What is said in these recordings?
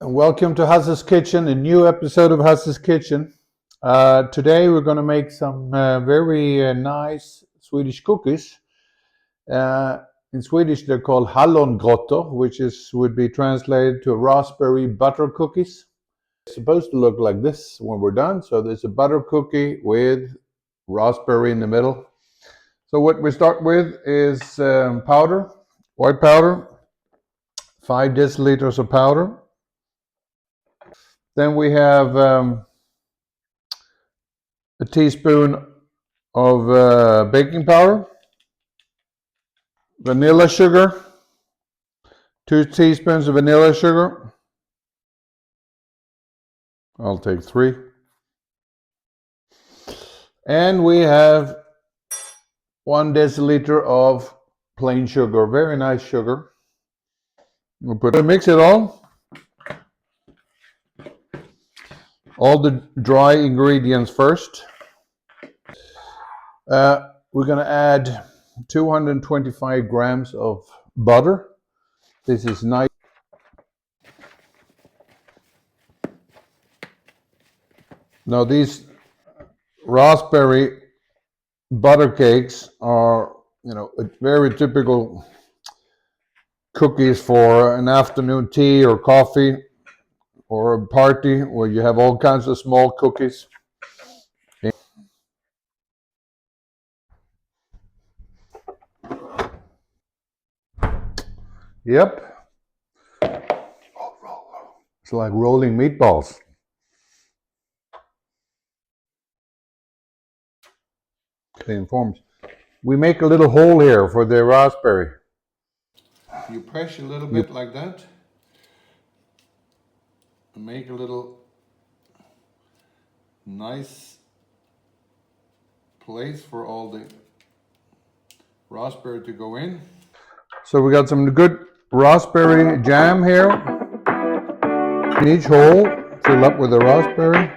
Welcome to Hasse's Kitchen, a new episode of Hasse's Kitchen. Today we're going to make some very nice Swedish cookies. In Swedish they're called Hallongrottor, which would be translated to Rasberyy Buttercookies. It's supposed to look like this when we're done. So there's a butter cookie with raspberry in the middle. So what we start with is powder, white powder, 5 deciliters of powder. Then we have a teaspoon of baking powder, vanilla sugar, 2 teaspoons of vanilla sugar. I'll take 3. And we have 1 deciliter of plain sugar, very nice sugar. We'll mix it all the dry ingredients first. We're going to add 225 grams of butter. This is nice. Now these raspberry butter cakes are, very typical cookies for an afternoon tea or coffee or a party where you have all kinds of small cookies. Yep. It's like rolling meatballs. Clean forms. We make a little hole here for the raspberry. You press a little bit like that. And make a little nice place for all the raspberry to go in. So we got some good raspberry jam here. In each hole, fill up with the raspberry.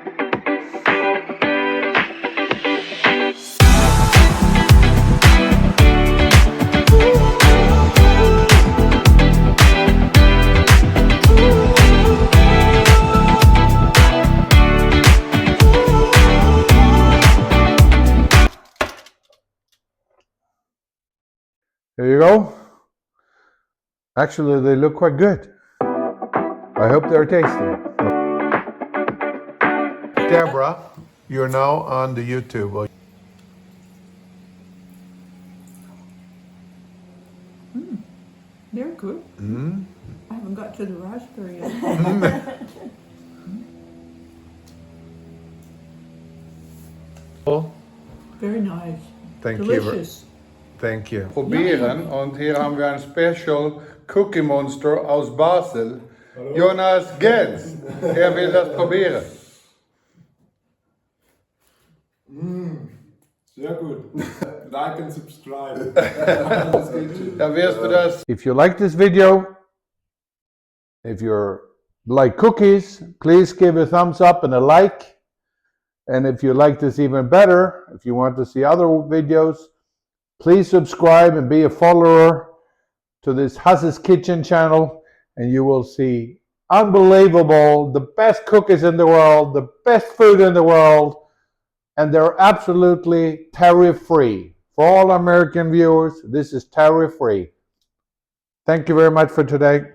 There you go. Actually, they look quite good. I hope they're tasty. Deborah, you're now on the YouTube. They're good. I haven't got to the raspberry yet. Very nice. Delicious. Thank you. Probieren und hier haben wir ein Special Cookie Monster aus Basel. Hallo. Jonas Gens. Will das probieren. Sehr gut. Like and subscribe. Dann wirst du das. If you like this video, if you like cookies, please give a thumbs up and a like. And if you like this even better, if you want to see other videos, please subscribe and be a follower to this Hasse's Kitchen channel, and you will see unbelievable, the best cookies in the world, the best food in the world, and they're absolutely tariff-free. For all American viewers, this is tariff-free. Thank you very much for today.